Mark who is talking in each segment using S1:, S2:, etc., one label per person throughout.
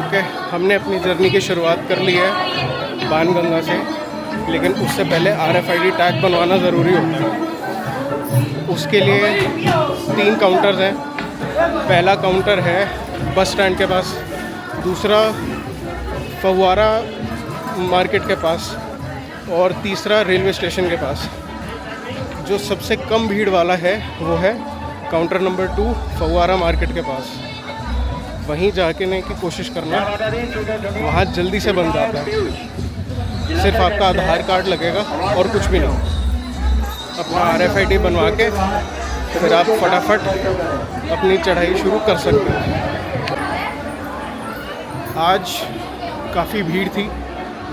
S1: Okay, हमने अपनी journey की शुरुआत कर ली है बाणगंगा से, लेकिन उससे पहले RFID टैग बनवाना ज़रूरी होता है। उसके लिए 3 काउंटर्स हैं। पहला काउंटर है बस स्टैंड के पास, दूसरा फव्वारा मार्केट के पास और तीसरा रेलवे स्टेशन के पास। जो सबसे कम भीड़ वाला है वो है काउंटर नंबर 2 फव्वारा मार्केट के पास। वहीं जाके ने की कोशिश करना, वहाँ जल्दी से बन जाता है। सिर्फ आपका आधार कार्ड लगेगा और कुछ भी नहीं। अपना RFID बनवा के फिर आप फटाफट अपनी चढ़ाई शुरू कर सकते हैं। आज काफ़ी भीड़ थी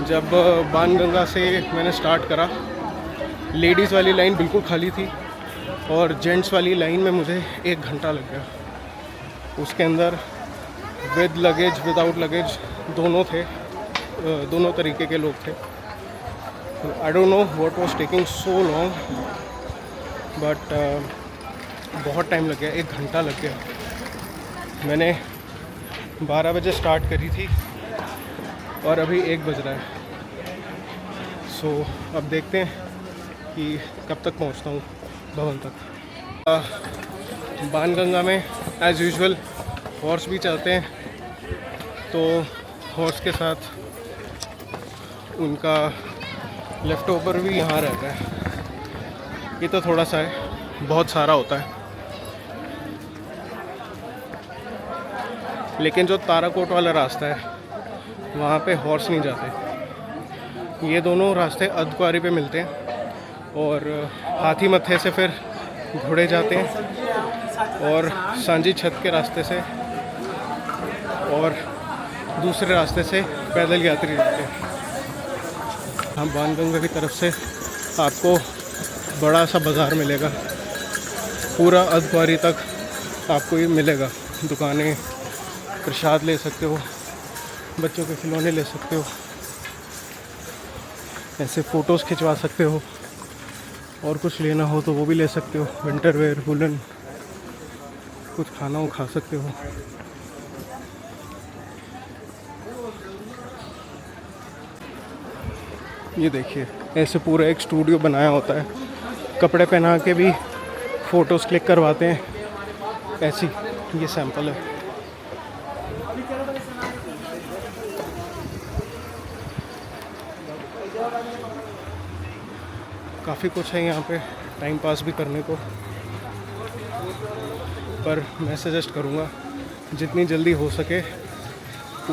S1: जब बाणगंगा से मैंने स्टार्ट करा। लेडीज़ वाली लाइन बिल्कुल खाली थी और जेंट्स वाली लाइन में मुझे 1 घंटा लग गया। उसके अंदर विद लगेज विदाउट लगेज दोनों थे, दोनों तरीके के लोग थे। I don't know what was taking so long, but बहुत टाइम लग गया, 1 घंटा लग गया। मैंने 12 बजे स्टार्ट करी थी और अभी 1 बज रहा है। सो अब देखते हैं कि कब तक पहुंचता हूँ भवन तक। बाणगंगा में एज़ यूजुअल हॉर्स भी चलते हैं, तो हॉर्स के साथ उनका लेफ़्ट ओवर भी यहाँ रहता है। ये तो थोड़ा सा है, बहुत सारा होता है। लेकिन जो ताराकोट वाला रास्ता है वहाँ पे हॉर्स नहीं जाते। ये दोनों रास्ते अर्धकुंवारी पे मिलते हैं और हाथी मत्थे से फिर घोड़े जाते हैं और सांझी छत के रास्ते से और दूसरे रास्ते से पैदल यात्री जाते हैं। हम बाणगंगा की तरफ से आपको बड़ा सा बाज़ार मिलेगा, पूरा अर्धकुंवारी तक आपको ये मिलेगा। दुकानें, प्रसाद ले सकते हो, बच्चों के खिलौने ले सकते हो, ऐसे फ़ोटोज़ खिंचवा सकते हो, और कुछ लेना हो तो वो भी ले सकते हो। विंटर वेयर, वुलन, कुछ खाना हो खा सकते हो। ये देखिए, ऐसे पूरा एक स्टूडियो बनाया होता है, कपड़े पहना के भी फ़ोटोज़ क्लिक करवाते हैं। ऐसी ये सैंपल है। काफ़ी कुछ है यहाँ पे टाइम पास भी करने को, पर मैं सजेस्ट करूँगा जितनी जल्दी हो सके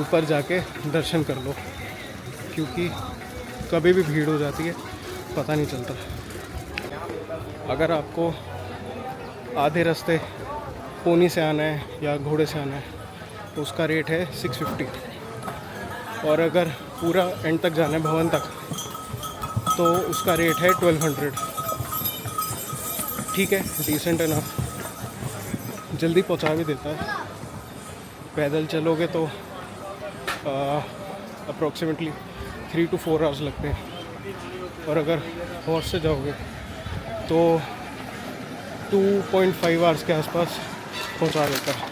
S1: ऊपर जाके दर्शन कर लो, क्योंकि कभी भी भीड़ हो जाती है, पता नहीं चलता। अगर आपको आधे रास्ते पोनी से आना है या घोड़े से आना है तो उसका रेट है 650, और अगर पूरा एंड तक जाना है भवन तक तो उसका रेट है 1200। ठीक है, डिसेंट इनफ, जल्दी पहुंचा भी देता है। पैदल चलोगे तो अप्रॉक्सीमेटली 3 to 4 आवर्स लगते हैं, और अगर हॉर्स से जाओगे तो 2.5 आवर्स के आसपास पहुंचा देता है।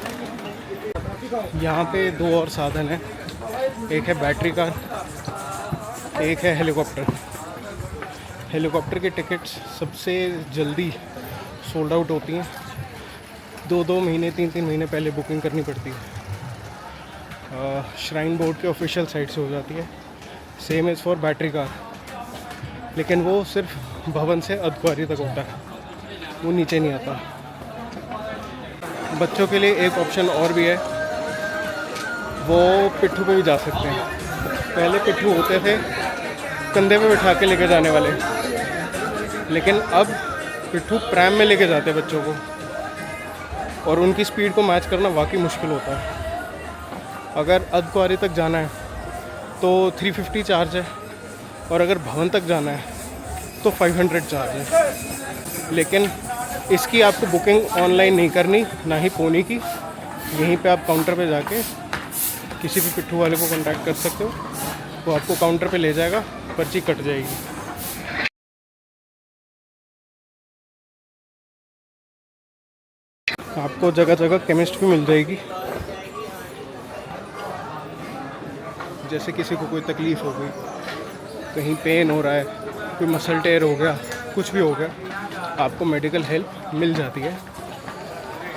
S1: यहाँ पे 2 और साधन हैं, एक है बैटरी कार, एक है हेलीकॉप्टर। हेलीकॉप्टर की टिकट्स सबसे जल्दी सोल्ड आउट होती हैं, 2-2 महीने 3-3 महीने पहले बुकिंग करनी पड़ती है। श्राइन बोर्ड के ऑफिशियल साइट से हो जाती है। Same is for battery car, लेकिन वो सिर्फ भवन से अर्धकुंवारी तक होता है, वो नीचे नहीं आता। बच्चों के लिए एक ऑप्शन और भी है, वो पिट्ठू पे भी जा सकते हैं। पहले पिट्ठू होते थे कंधे पे बिठा के लेके जाने वाले, लेकिन अब पिट्ठू प्रैम में लेके जाते हैं बच्चों को, और उनकी स्पीड को मैच करना वाकई मुश्किल होता है। अगर अर्धकुंवारी तक जाना है तो 350 चार्ज है, और अगर भवन तक जाना है तो 500 चार्ज है। लेकिन इसकी आपको बुकिंग ऑनलाइन नहीं करनी, ना ही पोनी की। यहीं पे आप काउंटर पे जाके किसी भी पिट्ठू वाले को कांटेक्ट कर सकते हो, वो आपको काउंटर पे ले जाएगा, पर्ची कट जाएगी। आपको जगह जगह केमिस्ट भी मिल जाएगी। जैसे किसी को कोई तकलीफ़ हो गई, कहीं पेन हो रहा है, कोई मसल टेयर हो गया, कुछ भी हो गया, आपको मेडिकल हेल्प मिल जाती है।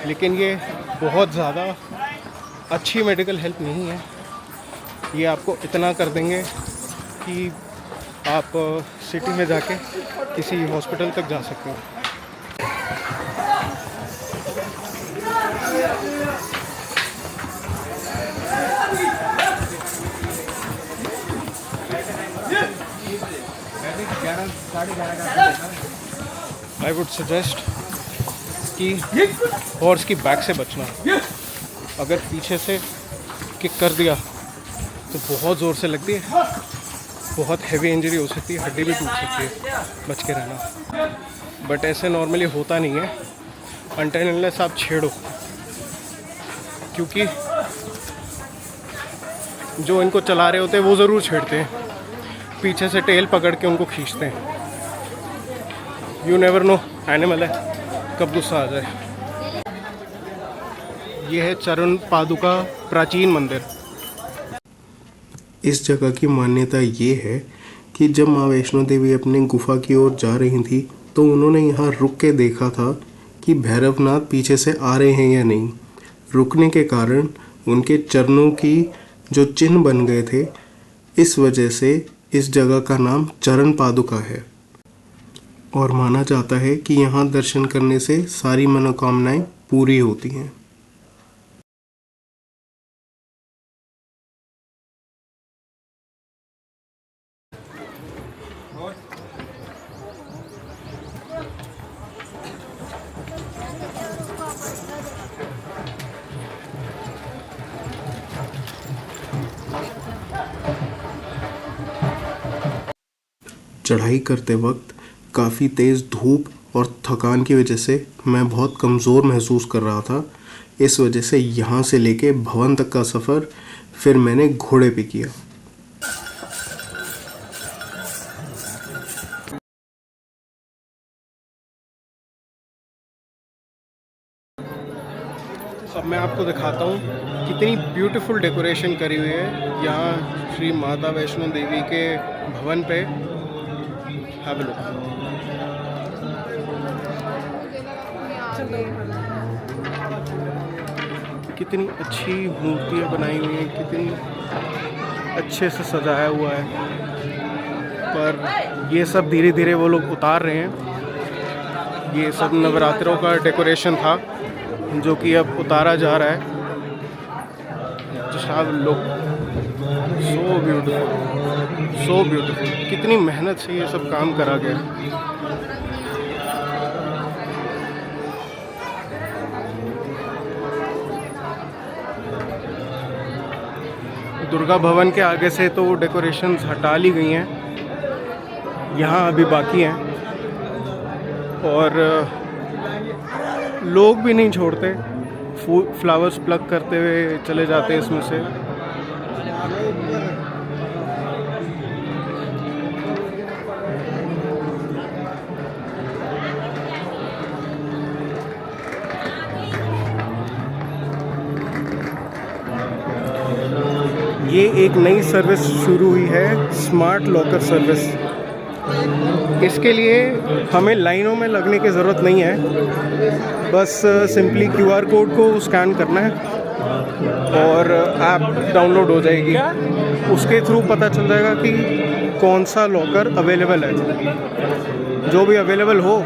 S1: लेकिन ये बहुत ज़्यादा अच्छी मेडिकल हेल्प नहीं है। ये आपको इतना कर देंगे कि आप सिटी में जाके किसी हॉस्पिटल तक जा सकते हो। आई वुड सजेस्ट कि हॉर्स की बैक से बचना। अगर पीछे से किक कर दिया तो बहुत ज़ोर से लगती है, बहुत हैवी इंजरी हो सकती है, हड्डी भी टूट सकती है, बच के रहना। बट ऐसे नॉर्मली होता नहीं है अनटिल अनलेस आप छेड़ो, क्योंकि जो इनको चला रहे होते हैं वो ज़रूर छेड़ते हैं, पीछे से टेल पकड़ के उनको खींचते हैं। यू नेवर नो, एनिमल है, कब गुस्सा आ जाए। ये है चरण पादुका प्राचीन मंदिर।
S2: इस जगह की मान्यता ये है कि जब माँ वैष्णो देवी अपने गुफा की ओर जा रही थी तो उन्होंने यहाँ रुक के देखा था कि भैरवनाथ पीछे से आ रहे हैं या नहीं। रुकने के कारण उनके चरणों की जो चिन्ह बन गए थे, इस वजह से इस जगह का नाम चरण पादुका है। और माना जाता है कि यहाँ दर्शन करने से सारी मनोकामनाएं पूरी होती हैं। चढ़ाई करते वक्त काफ़ी तेज़ धूप और थकान की वजह से मैं बहुत कमज़ोर महसूस कर रहा था। इस वजह से यहाँ से लेके भवन तक का सफ़र फिर मैंने घोड़े पे किया।
S1: अब मैं आपको दिखाता हूँ कितनी ब्यूटीफुल डेकोरेशन करी हुई है यहाँ श्री माता वैष्णो देवी के भवन पे। Have a look. कितनी अच्छी मूर्तियाँ बनाई हुई हैं, कितनी अच्छे से सजाया हुआ है। पर ये सब धीरे धीरे वो लोग उतार रहे हैं। ये सब नवरात्रों का डेकोरेशन था जो कि अब उतारा जा रहा है। Just have a look, so beautiful, so beautiful. कितनी मेहनत से ये सब काम करा गया। दुर्गा भवन के आगे से तो डेकोरेशंस हटा ली गई हैं, यहाँ अभी बाकी हैं। और लोग भी नहीं छोड़ते, फ्लावर्स प्लग करते हुए चले जाते हैं इसमें से। ये एक नई सर्विस शुरू हुई है, स्मार्ट लॉकर सर्विस। इसके लिए हमें लाइनों में लगने की ज़रूरत नहीं है, बस सिंपली QR कोड को स्कैन करना है और ऐप डाउनलोड हो जाएगी। उसके थ्रू पता चल जाएगा कि कौन सा लॉकर अवेलेबल है। जो भी अवेलेबल हो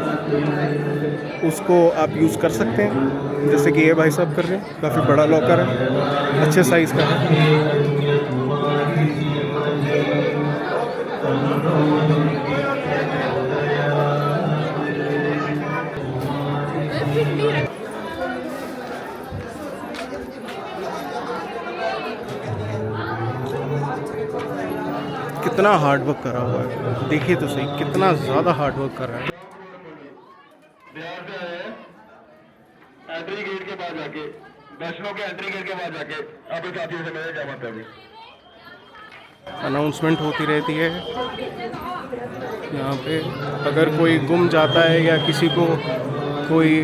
S1: उसको आप यूज़ कर सकते हैं, जैसे कि ये भाई साहब कर रहे हैं। काफ़ी बड़ा लॉकर है, अच्छे साइज़ का है। कितना हार्ड वर्क करा हुआ है, देखिए तो सही कितना ज़्यादा हार्ड वर्क कर रहा है।
S3: एंट्री गेट के बाद जाके, वैष्णो के एंट्री गेट के बाद जाके अपने साथियों से मेरे क्या मतलब है।
S1: अनाउंसमेंट होती रहती है यहाँ पे। अगर कोई गुम जाता है या किसी को कोई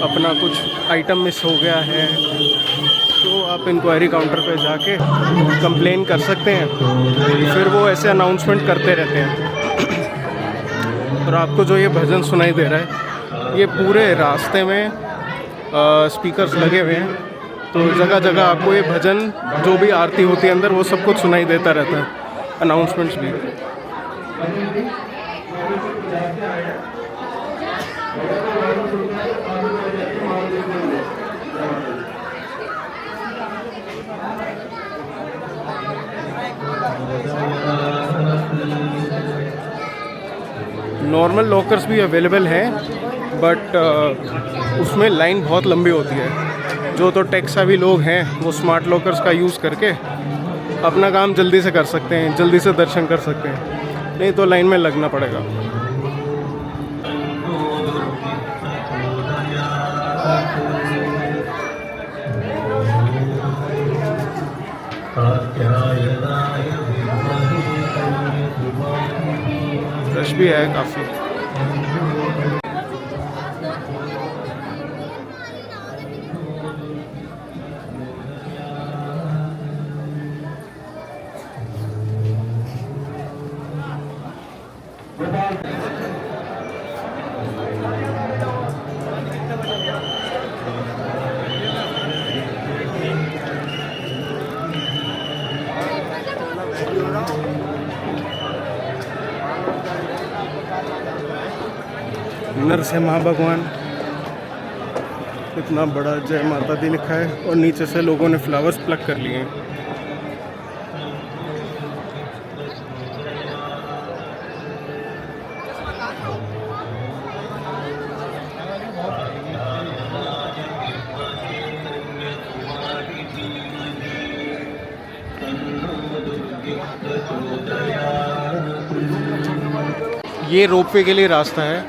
S1: अपना कुछ आइटम मिस हो गया है तो आप इंक्वायरी काउंटर पे जाके कंप्लेन कर सकते हैं, फिर वो ऐसे अनाउंसमेंट करते रहते हैं। और आपको जो ये भजन सुनाई दे रहा है, ये पूरे रास्ते में स्पीकर्स लगे हुए हैं, तो जगह जगह आपको ये भजन जो भी आरती होती है अंदर वो सब कुछ सुनाई देता रहता है, अनाउंसमेंट्स भी। नॉर्मल लॉकर्स भी अवेलेबल हैं, बट उसमें लाइन बहुत लंबी होती है। जो तो टेक सेवी लोग हैं वो स्मार्ट लॉकर्स का यूज़ करके अपना काम जल्दी से कर सकते हैं, जल्दी से दर्शन कर सकते हैं, नहीं तो लाइन में लगना पड़ेगा। रश भी है काफ़ी। नरसिम्हा भगवान, इतना बड़ा जय माता दी लिखा है, और नीचे से लोगों ने फ्लावर्स प्लग कर लिए हैं। ये रोपवे के लिए रास्ता है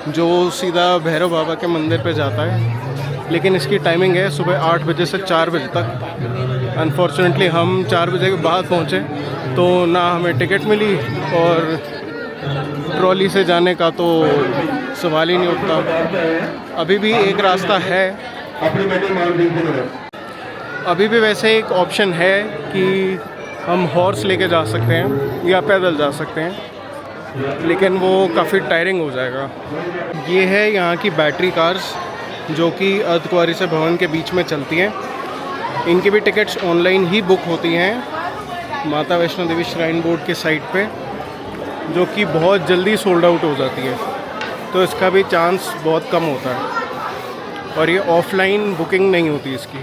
S1: जो सीधा भैरव बाबा के मंदिर पे जाता है, लेकिन इसकी टाइमिंग है सुबह 8 बजे से 4 बजे तक। अनफॉर्चुनेटली हम 4 बजे के बाद पहुँचे, तो ना हमें टिकट मिली, और ट्रॉली से जाने का तो सवाल ही नहीं उठता। अभी भी एक रास्ता है, अभी भी वैसे एक ऑप्शन है कि हम हॉर्स लेके जा सकते हैं या पैदल जा सकते हैं, लेकिन वो काफ़ी टायरिंग हो जाएगा। ये है यहाँ की बैटरी कार्स जो कि अर्धकुंवारी से भवन के बीच में चलती हैं। इनकी भी टिकट्स ऑनलाइन ही बुक होती हैं माता वैष्णो देवी श्राइन बोर्ड के साइट पे, जो कि बहुत जल्दी सोल्ड आउट हो जाती है, तो इसका भी चांस बहुत कम होता है, और ये ऑफलाइन बुकिंग नहीं होती इसकी।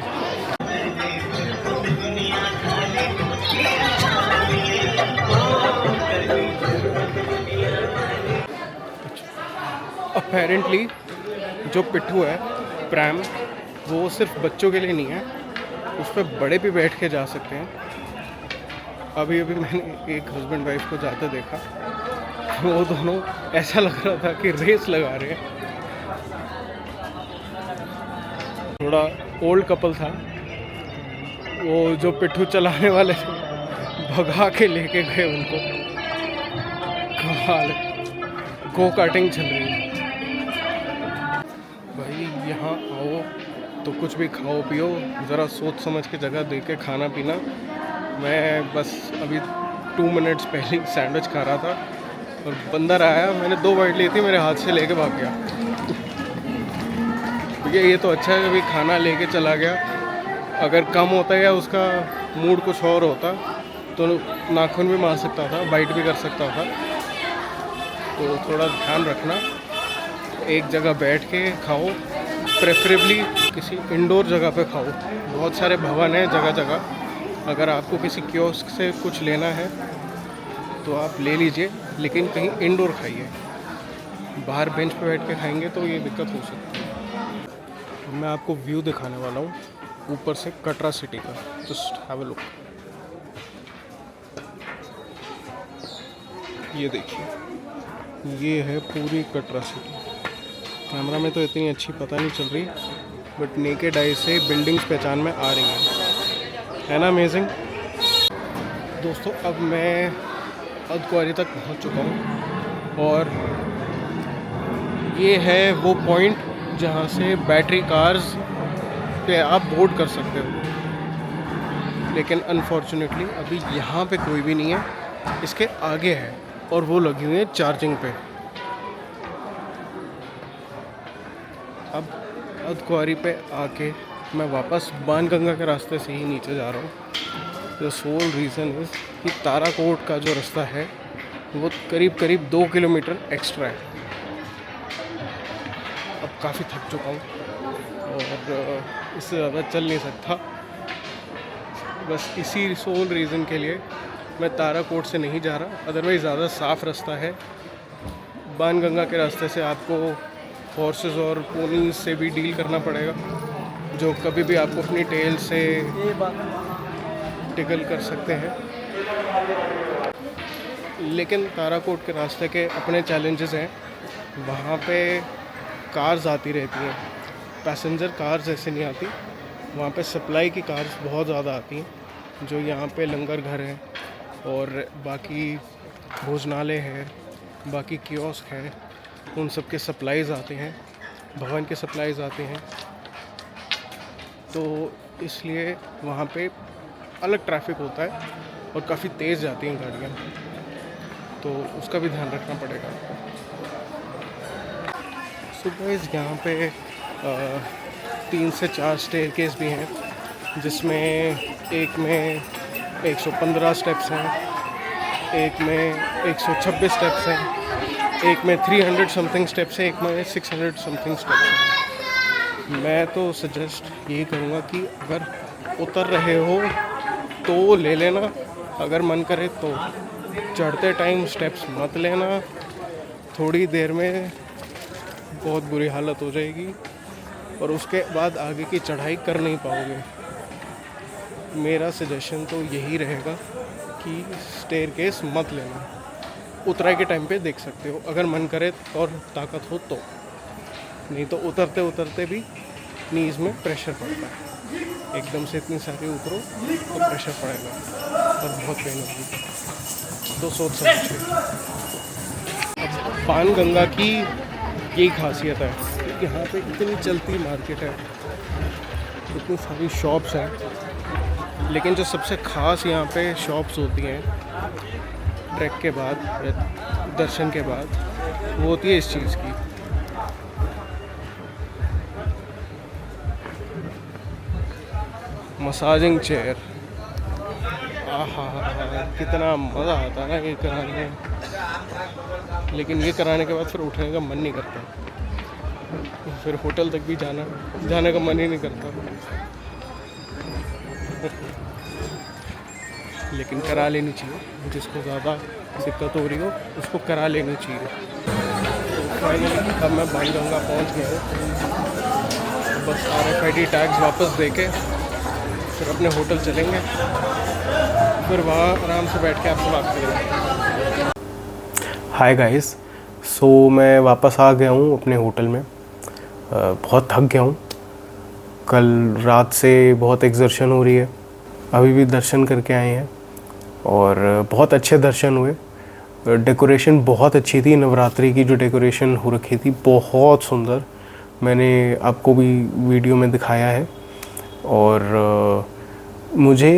S1: अपेरेंटली जो पिट्ठू है प्रैम, वो सिर्फ बच्चों के लिए नहीं है, उस पर बड़े भी बैठ के जा सकते हैं। अभी मैंने एक हस्बैंड वाइफ को जाते देखा, वो दोनों ऐसा लग रहा था कि रेस लगा रहे हैं। थोड़ा ओल्ड कपल था, वो जो पिट्ठू चलाने वाले थे भगा के लेके गए उनको। कमाल, गो कार्टिंग चल रही है भाई। यहाँ आओ तो कुछ भी खाओ पियो, ज़रा सोच समझ के जगह दे के खाना पीना। मैं बस अभी 2 मिनट्स पहले सैंडविच खा रहा था और बंदर आया, मैंने 2 बाइट ली थी, मेरे हाथ से लेके भाग गया। भैया ये तो अच्छा है अभी खाना लेके चला गया, अगर कम होता या उसका मूड कुछ और होता तो नाखून भी मार सकता था, बाइट भी कर सकता था। तो थोड़ा ध्यान रखना, एक जगह बैठ के खाओ, प्रेफरेबली किसी इंडोर जगह पे खाओ। बहुत सारे भवन हैं जगह जगह, अगर आपको किसी कियोस्क से कुछ लेना है तो आप ले लीजिए, लेकिन कहीं इंडोर खाइए। बाहर बेंच पे बैठ के खाएंगे तो ये दिक्कत हो सकती है। मैं आपको व्यू दिखाने वाला हूँ ऊपर से कटरा सिटी का, जस्ट हैव अ लुक। ये देखिए, ये है पूरी कटरा सिटी। कैमरा में तो इतनी अच्छी पता नहीं चल रही, बट नेकेड आई से बिल्डिंग्स पहचान में आ रही हैं, है ना अमेजिंग। दोस्तों अब मैं अर्धकुंवारी तक पहुंच चुका हूं, और ये है वो पॉइंट जहां से बैटरी कार्स पे आप बोर्ड कर सकते हो। लेकिन अनफॉर्चुनेटली अभी यहाँ पे कोई भी नहीं है, इसके आगे है और वो लगी हुई है चार्जिंग पे। अब अर्धकुंवारी पे आके मैं वापस बाणगंगा के रास्ते से ही नीचे जा रहा हूँ। द सोल रीज़न इज़ कि ताराकोट का जो रास्ता है वो करीब 2 किलोमीटर एक्स्ट्रा है। अब काफ़ी थक चुका हूँ और इससे ज़्यादा चल नहीं सकता। बस इसी सोल रीज़न के लिए मैं ताराकोट से नहीं जा रहा, अदरवाइज़ ज़्यादा साफ़ रास्ता है। बाणगंगा के रास्ते से आपको हॉर्सेस और पोनीज से भी डील करना पड़ेगा, जो कभी भी आपको अपनी टेल से टिकल कर सकते हैं। लेकिन ताराकोट के रास्ते के अपने चैलेंजेस हैं। वहाँ पे कार्स आती रहती हैं, पैसेंजर कार्स ऐसे नहीं आती। वहाँ पे सप्लाई की कार्स बहुत ज़्यादा आती हैं, जो यहाँ पे लंगर घर हैं और बाकी भोजनालय हैं, बाकी कियोस्क हैं, उन सब के सप्लाईज़ आते हैं, भवन के सप्लाईज़ आते हैं। तो इसलिए वहाँ पे अलग ट्रैफिक होता है और काफ़ी तेज़ जाती हैं गाड़ियाँ, तो उसका भी ध्यान रखना पड़ेगा। सुबह यहाँ पे 3 से 4 स्टेयरकेस भी हैं, जिसमें एक में 115 स्टेप्स हैं, एक में 126 स्टेप्स हैं, एक में 300 समथिंग स्टेप्स हैं, एक में 600 समथिंग स्टेप्स हैं। मैं तो सजेस्ट यही करूँगा कि अगर उतर रहे हो तो ले लेना, अगर मन करे तो चढ़ते टाइम स्टेप्स मत लेना, थोड़ी देर में बहुत बुरी हालत हो जाएगी और उसके बाद आगे की चढ़ाई कर नहीं पाओगे। मेरा सजेशन तो यही रहेगा कि स्टेयरकेस मत लेना, उतराई के टाइम पे देख सकते हो अगर मन करे और ताकत हो तो, नहीं तो उतरते उतरते भी नीज़ में प्रेशर पड़ता है। एकदम से इतनी सारी उतरो तो प्रेशर पड़ेगा और बहुत पेन होगी, तो सोच समझ के। अब बाणगंगा की यही खासियत है कि यहाँ पे इतनी चलती मार्केट है, इतनी सारी शॉप्स हैं, लेकिन जो सबसे ख़ास यहाँ पे शॉप्स होती हैं ट्रैक के बाद या दर्शन के बाद, वो होती है इस चीज़ की। मसाजिंग चेयर, आहा कितना मज़ा आता है ना ये कराने में। लेकिन ये कराने के बाद फिर उठने का मन नहीं करता, फिर होटल तक भी जाने का मन ही नहीं करता। लेकिन करा लेनी चाहिए, जिसको ज़्यादा दिक्कत हो रही हो उसको करा लेनी चाहिए। तो फाइनली अब मैं बाणगंगा पहुंच गया हूँ। बस RFID टैग्स वापस देके फिर अपने होटल चलेंगे, फिर वहाँ आराम से बैठ के आपसे बात करेंगे। हाय गाइस, सो मैं वापस आ गया हूँ अपने होटल में। बहुत थक गया हूँ, कल रात से बहुत एक्सर्शन हो रही है। अभी भी दर्शन करके आए हैं और बहुत अच्छे दर्शन हुए। डेकोरेशन बहुत अच्छी थी, नवरात्रि की जो डेकोरेशन हो रखी थी बहुत सुंदर, मैंने आपको भी वीडियो में दिखाया है। और मुझे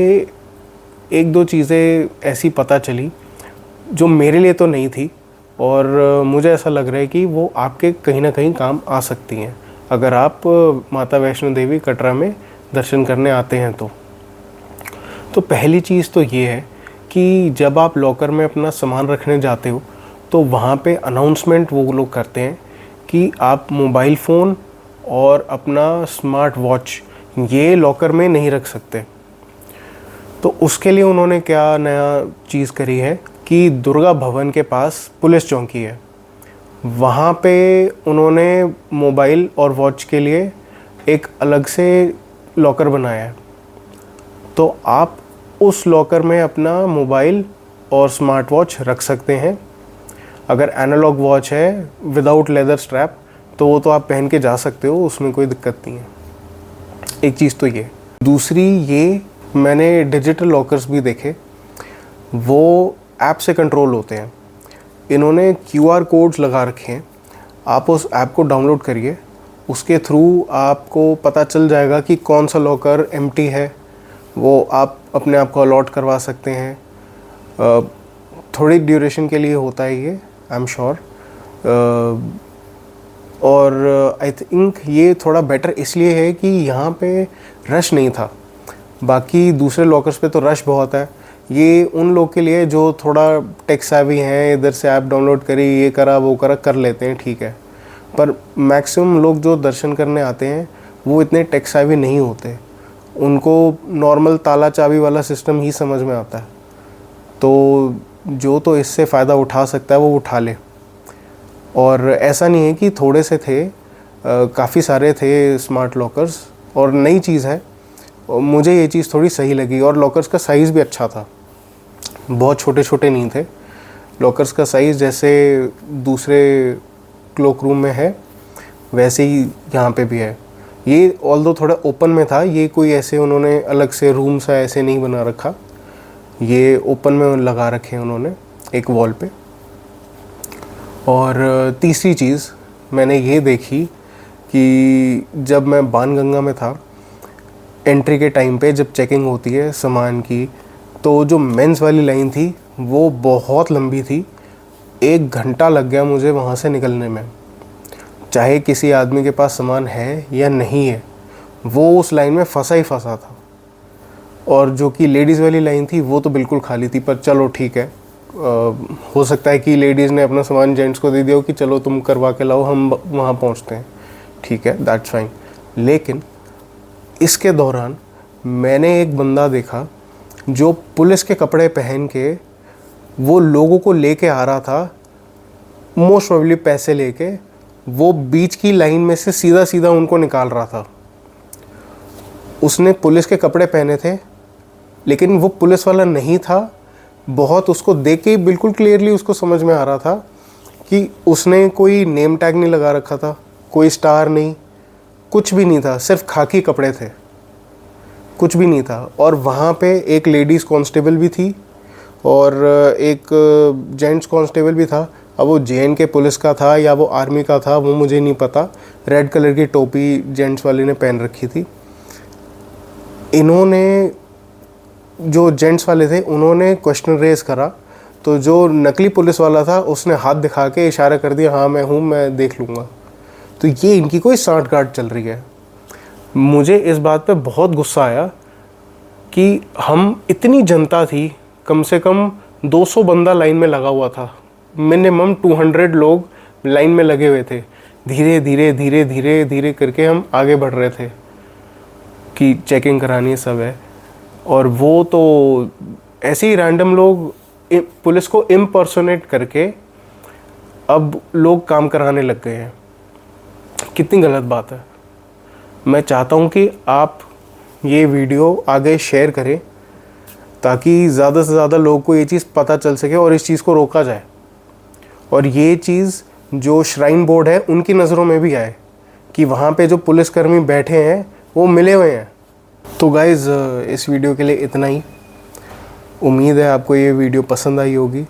S1: एक दो चीज़ें ऐसी पता चली जो मेरे लिए तो नहीं थी, और मुझे ऐसा लग रहा है कि वो आपके कहीं ना कहीं काम आ सकती हैं अगर आप माता वैष्णो देवी कटरा में दर्शन करने आते हैं तो पहली चीज़ तो ये है कि जब आप लॉकर में अपना सामान रखने जाते हो तो वहाँ पे अनाउंसमेंट वो लोग करते हैं कि आप मोबाइल फ़ोन और अपना स्मार्ट वॉच ये लॉकर में नहीं रख सकते। तो उसके लिए उन्होंने क्या नया चीज़ करी है कि दुर्गा भवन के पास पुलिस चौकी है, वहाँ पे उन्होंने मोबाइल और वॉच के लिए एक अलग से लॉकर बनाया है। तो आप उस लॉकर में अपना मोबाइल और स्मार्ट वॉच रख सकते हैं। अगर एनालॉग वॉच है विदाउट लेदर स्ट्रैप तो वो तो आप पहन के जा सकते हो, उसमें कोई दिक्कत नहीं है। एक चीज़ तो ये। दूसरी ये, मैंने डिजिटल लॉकर्स भी देखे, वो ऐप से कंट्रोल होते हैं। इन्होंने QR कोड्स लगा रखे हैं, आप उस ऐप को डाउनलोड करिए, उसके थ्रू आपको पता चल जाएगा कि कौन सा लॉकर एम्प्टी है,
S2: वो आप अपने आप को अलॉट करवा सकते हैं। थोड़ी ड्यूरेशन के लिए होता है ये, आई एम श्योर। और आई थिंक ये थोड़ा बेटर इसलिए है कि यहाँ पे रश नहीं था। बाकी दूसरे लॉकर्स पे तो रश बहुत है। ये उन लोग के लिए जो थोड़ा टेक सेवी हैं, इधर से ऐप डाउनलोड करी, ये करा वो करा, कर लेते हैं, ठीक है। पर मैक्सिमम लोग जो दर्शन करने आते हैं वो इतने टेक सेवी नहीं होते। उनको नॉर्मल ताला चाबी वाला सिस्टम ही समझ में आता है। तो जो तो इससे फ़ायदा उठा सकता है वो उठा ले। और ऐसा नहीं है कि थोड़े से थे, काफ़ी सारे थे स्मार्ट लॉकर्स, और नई चीज़ है। और मुझे ये चीज़ थोड़ी सही लगी। और लॉकर्स का साइज़ भी अच्छा था, बहुत छोटे छोटे नहीं थे। लॉकर्स का साइज़ जैसे दूसरे क्लोक रूम में है वैसे ही यहाँ पे भी है। ये ऑल्दो थोड़ा ओपन में था, ये कोई ऐसे उन्होंने अलग से रूम सा ऐसे नहीं बना रखा, ये ओपन में लगा रखे हैं उन्होंने एक वॉल पे। और तीसरी चीज़ मैंने ये देखी कि जब मैं बाणगंगा में था, एंट्री के टाइम पे जब चेकिंग होती है सामान की, तो जो मेंस वाली लाइन थी वो बहुत लंबी थी। 1 घंटा लग गया मुझे वहाँ से निकलने में। चाहे किसी आदमी के पास सामान है या नहीं है, वो उस लाइन में फंसा ही फंसा था। और जो कि लेडीज़ वाली लाइन थी वो तो बिल्कुल खाली थी। पर चलो ठीक है, हो सकता है कि लेडीज़ ने अपना सामान जेंट्स को दे दिया हो कि चलो तुम करवा के लाओ, हम वहाँ पहुँचते हैं, ठीक है, दैट्स फाइन। लेकिन इसके दौरान मैंने एक बंदा देखा जो पुलिस के कपड़े पहन के वो लोगों को लेके आ रहा था, मोस्ट प्रोबेबली पैसे लेके। वो बीच की लाइन में से सीधा सीधा उनको निकाल रहा था। उसने पुलिस के कपड़े पहने थे लेकिन वो पुलिस वाला नहीं था। बहुत उसको देख के बिल्कुल क्लियरली उसको समझ में आ रहा था कि उसने कोई नेम टैग नहीं लगा रखा था, कोई स्टार नहीं, कुछ भी नहीं था, सिर्फ खाकी कपड़े थे, कुछ भी नहीं था। और वहाँ पे एक लेडीज़ कांस्टेबल भी थी और एक जेंट्स कांस्टेबल भी था। अब वो JNK पुलिस का था या वो आर्मी का था वो मुझे नहीं पता। रेड कलर की टोपी जेंट्स वाले ने पहन रखी थी। इन्होंने, जो जेंट्स वाले थे, उन्होंने क्वेश्चन रेज करा, तो जो नकली पुलिस वाला था उसने हाथ दिखा के इशारा कर दिया, हाँ मैं हूँ, मैं देख लूँगा। तो ये इनकी कोई सांठगांठ चल रही है। मुझे इस बात पे बहुत गुस्सा आया कि हम इतनी जनता थी, कम से कम 200 बंदा लाइन में लगा हुआ था, मिनिमम 200 लोग लाइन में लगे हुए थे। धीरे धीरे धीरे धीरे धीरे करके हम आगे बढ़ रहे थे कि चेकिंग करानी सब है। और वो तो ऐसे ही रैंडम लोग पुलिस को इम्पर्सोनेट करके अब लोग काम कराने लग गए हैं। कितनी गलत बात है। मैं चाहता हूँ कि आप ये वीडियो आगे शेयर करें ताकि ज़्यादा से ज़्यादा लोगों को ये चीज़ पता चल सके और इस चीज़ को रोका जाए। और ये चीज़ जो श्राइन बोर्ड है उनकी नज़रों में भी आए कि वहाँ पे जो पुलिसकर्मी बैठे हैं वो मिले हुए हैं। तो गाइज़, इस वीडियो के लिए इतना ही। उम्मीद है आपको ये वीडियो पसंद आई होगी।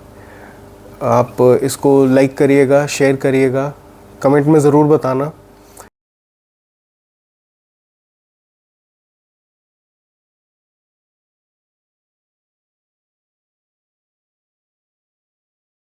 S2: आप इसको लाइक करिएगा, शेयर करिएगा, कमेंट में ज़रूर बताना